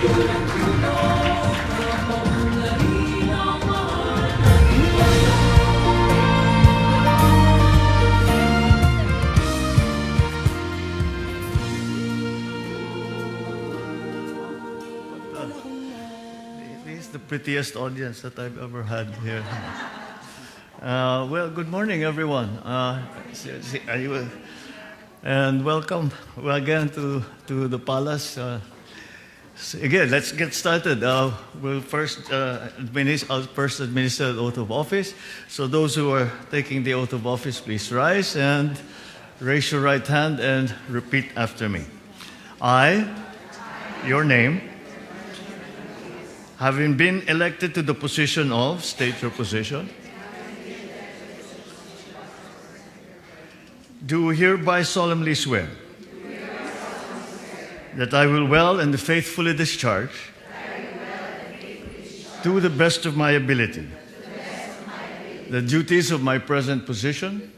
This is the prettiest audience that I've ever had here. Well, good morning, everyone. And welcome again to the palace. Again, let's get started. We'll first administer the oath of office. So those who are taking the oath of office, please rise and raise your right hand and repeat after me. I, your name, having been elected to the position of, state your position, do hereby solemnly swear that I will well and faithfully discharge, to the best of my ability, the duties of my present position,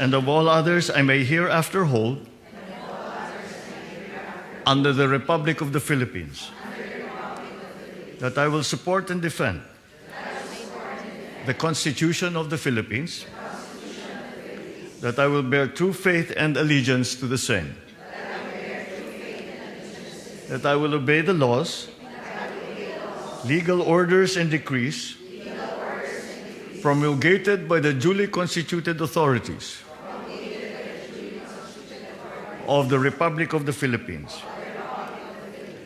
and of all others I may hereafter hold under the Republic of the Philippines, that I will support and defend the Constitution of the Philippines, that I will bear true faith and allegiance to the same, that I will obey the laws, legal orders and decrees promulgated by the duly constituted authorities of the Republic of the Philippines,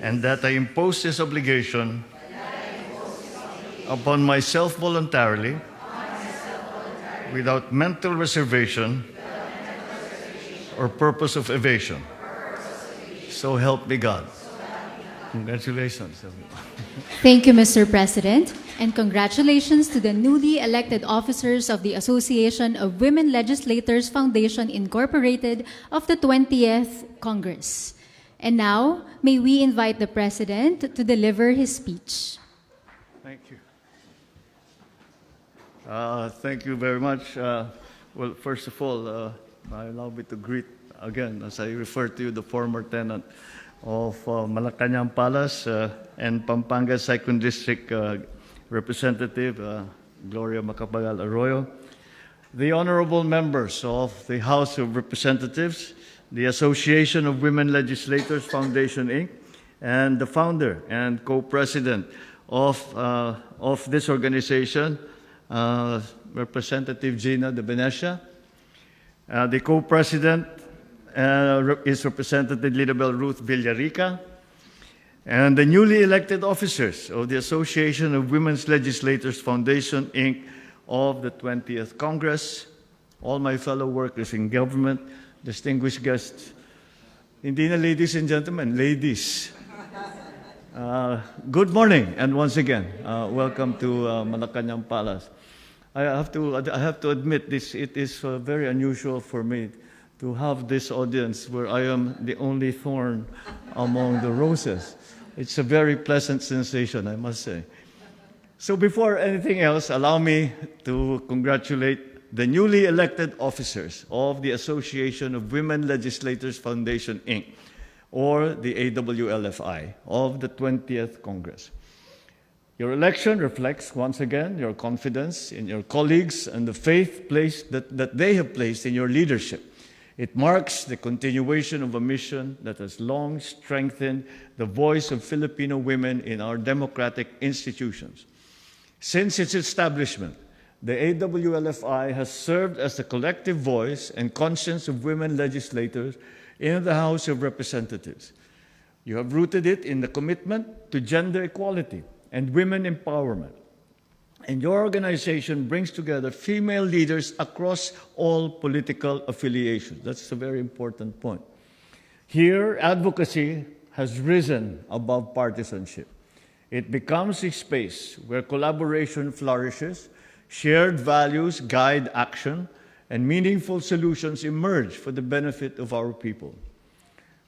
and that I impose this obligation upon myself voluntarily, without mental reservation or purpose of evasion. So help me God. Congratulations. Thank you, Mr. President, and congratulations to the newly elected officers of the Association of Women Legislators Foundation Incorporated of the 20th Congress. And now, may we invite the President to deliver his speech. Thank you. Thank you very much. Well, first of all, allow me to greet again, as I refer to you, the former tenant of Malacanang Palace and Pampanga 2nd District Representative Gloria Macapagal Arroyo, the honorable members of the House of Representatives, the Association of Women Legislators Foundation, Inc., and the founder and co-president of this organization, Representative Gina de Venecia. The co-president is Representative Lidabel Ruth Villarica, and the newly elected officers of the Association of Women's Legislators Foundation, Inc. of the 20th Congress, all my fellow workers in government, distinguished guests, hindi na ladies and gentlemen, ladies. Good morning, and once again, welcome to Malacanang Palace. I have to admit it is very unusual for me to have this audience where I am the only thorn among the roses. It's a very pleasant sensation, I must say. So before anything else, allow me to congratulate the newly elected officers of the Association of Women Legislators Foundation, Inc., or the AWLFI, of the 20th Congress. Your election reflects, once again, your confidence in your colleagues and the faith that they have placed in your leadership. It marks the continuation of a mission that has long strengthened the voice of Filipino women in our democratic institutions. Since its establishment, the AWLFI has served as the collective voice and conscience of women legislators in the House of Representatives. You have rooted it in the commitment to gender equality and women empowerment. And your organization brings together female leaders across all political affiliations. That's a very important point. Here, advocacy has risen above partisanship. It becomes a space where collaboration flourishes, shared values guide action, and meaningful solutions emerge for the benefit of our people.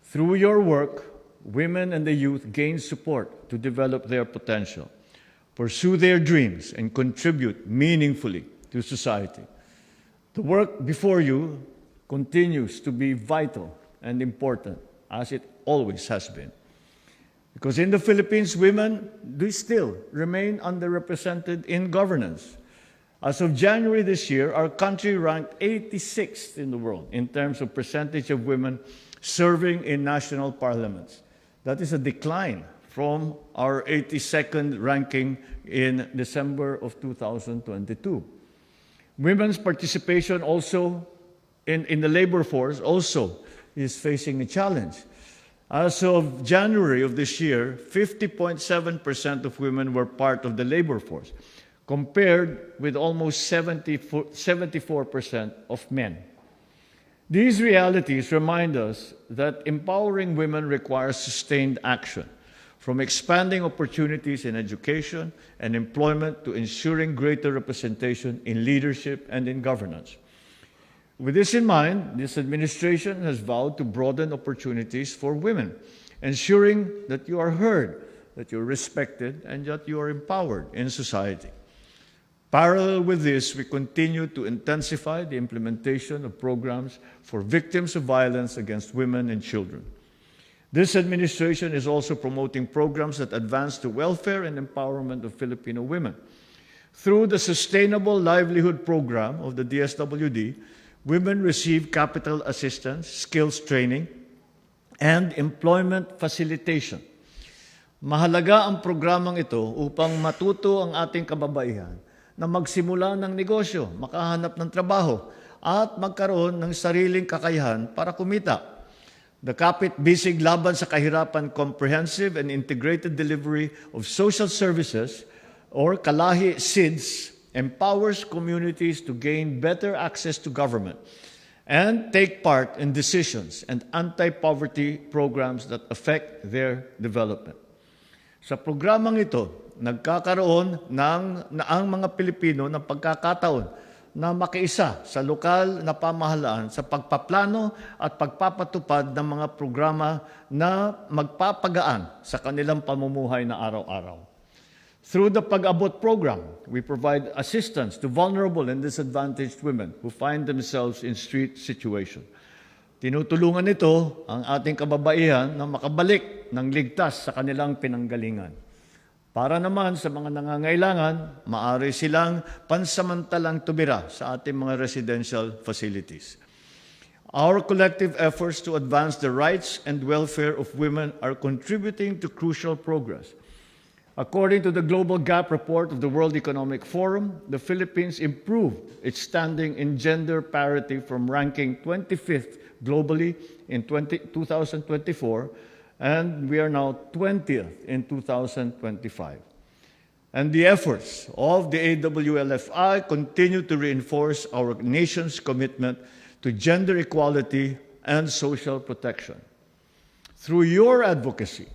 Through your work, women and the youth gain support to develop their potential, pursue their dreams, and contribute meaningfully to society. The work before you continues to be vital and important, as it always has been. Because in the Philippines, women do still remain underrepresented in governance. As of January this year, our country ranked 86th in the world in terms of percentage of women serving in national parliaments. That is a decline from our 82nd ranking in December of 2022. Women's participation also in the labor force also is facing a challenge. As of January of this year, 50.7% of women were part of the labor force, compared with almost 74% of men. These realities remind us that empowering women requires sustained action, from expanding opportunities in education and employment to ensuring greater representation in leadership and in governance. With this in mind, this administration has vowed to broaden opportunities for women, ensuring that you are heard, that you're respected, and that you are empowered in society. Parallel with this, we continue to intensify the implementation of programs for victims of violence against women and children. This administration is also promoting programs that advance the welfare and empowerment of Filipino women. Through the Sustainable Livelihood Program of the DSWD, women receive capital assistance, skills training, and employment facilitation. Mahalaga ang programang ito upang matuto ang ating kababaihan na magsimula ng negosyo, makahanap ng trabaho, at magkaroon ng sariling kakayahan para kumita. The Kapit Bisig Laban sa Kahirapan Comprehensive and Integrated Delivery of Social Services, or Kalahi SIDS, empowers communities to gain better access to government and take part in decisions and anti-poverty programs that affect their development. Sa programang ito, nagkakaroon ang mga Pilipino ng pagkakataon na makiisa sa lokal na pamahalaan sa pagpaplano at pagpapatupad ng mga programa na magpapagaan sa kanilang pamumuhay na araw-araw. Through the Pag-abot program, we provide assistance to vulnerable and disadvantaged women who find themselves in street situation. Tinutulungan nito ang ating kababaihan na makabalik ng ligtas sa kanilang pinanggalingan. Para naman sa mga nangangailangan, maaari silang pansamantalang tumira sa ating mga residential facilities. Our collective efforts to advance the rights and welfare of women are contributing to crucial progress. According to the Global Gap Report of the World Economic Forum, the Philippines improved its standing in gender parity from ranking 25th globally in 2024, and we are now 20th in 2025. And the efforts of the AWLFI continue to reinforce our nation's commitment to gender equality and social protection. Through your advocacy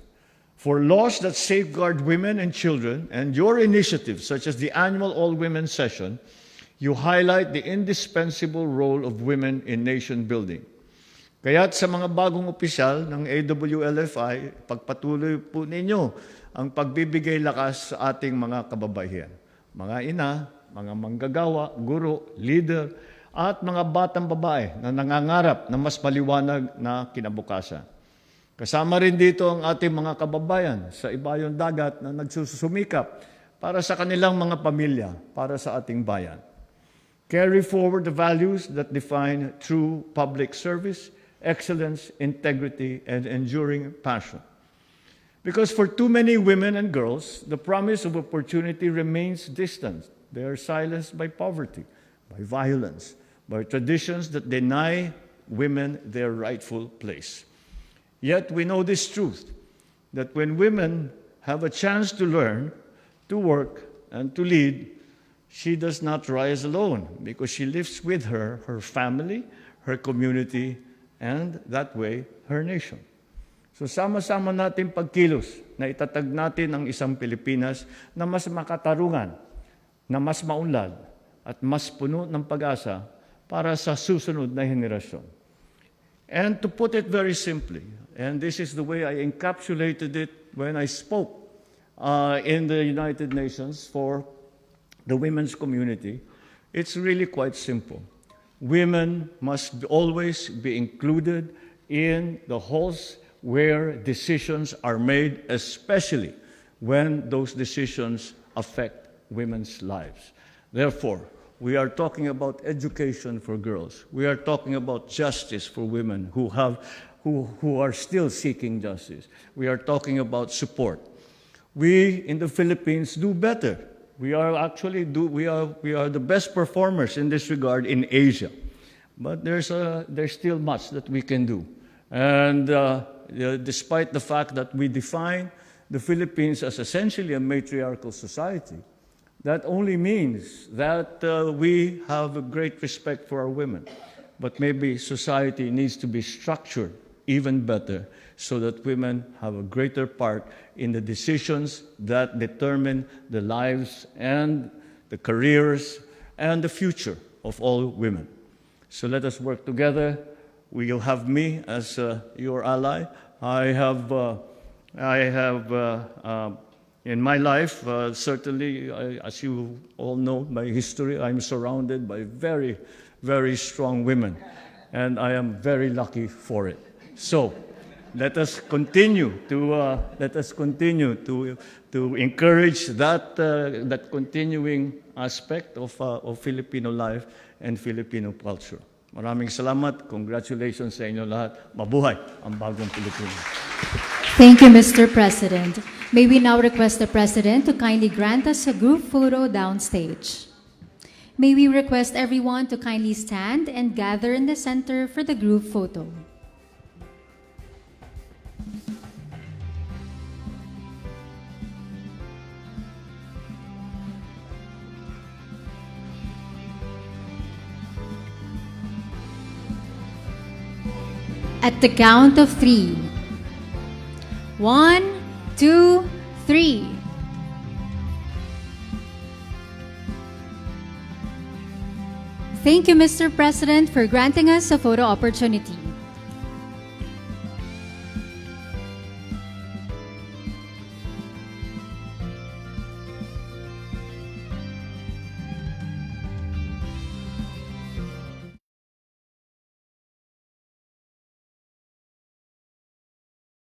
for laws that safeguard women and children and your initiatives such as the annual All-Women Session, you highlight the indispensable role of women in nation building. Kaya't sa mga bagong opisyal ng AWLFI, pagpatuloy po ninyo ang pagbibigay lakas sa ating mga kababaihan. Mga ina, mga manggagawa, guro, leader, at mga batang babae na nangangarap ng mas maliwanag na kinabukasan. Kasama rin dito ang ating mga kababayan sa ibayong dagat na nagsusumikap para sa kanilang mga pamilya, para sa ating bayan. Carry forward the values that define true public service, excellence, integrity, and enduring passion. Because for too many women and girls, the promise of opportunity remains distant. They are silenced by poverty, by violence, by traditions that deny women their rightful place. Yet we know this truth, that when women have a chance to learn, to work, and to lead, she does not rise alone because she lifts with her her family, her community, and that way, her nation. So sama-sama natin pagkilos na itatag natin ang isang Pilipinas na mas makatarungan, na mas maunlad, at mas puno ng pag-asa para sa susunod na henerasyon. And to put it very simply, and this is the way I encapsulated it when I spoke in the United Nations for the women's community, it's really quite simple. Women must always be included in the halls where decisions are made, especially when those decisions affect women's lives. Therefore, we are talking about education for girls. We are talking about justice for women who are still seeking justice. We are talking about support. We in the Philippines do better. We are the best performers in this regard in Asia. But there's still much that we can do. And despite the fact that we define the Philippines as essentially a matriarchal society, that only means that we have a great respect for our women. But maybe society needs to be structured even better so that women have a greater part in the decisions that determine the lives and the careers and the future of all women. So let us work together. Will have me as your ally. I have in my life, certainly, as you all know, by history, I'm surrounded by very, very strong women, and I am very lucky for it. So, let us continue to encourage that continuing aspect of Filipino life and Filipino culture. Maraming salamat. Congratulations sa inyo lahat. Mabuhay ang bagong Pilipinas. Thank you, Mr. President. May we now request the President to kindly grant us a group photo downstage. May we request everyone to kindly stand and gather in the center for the group photo. At the count of 3. 1, 2, 3. Thank you, Mr. President, for granting us a photo opportunity.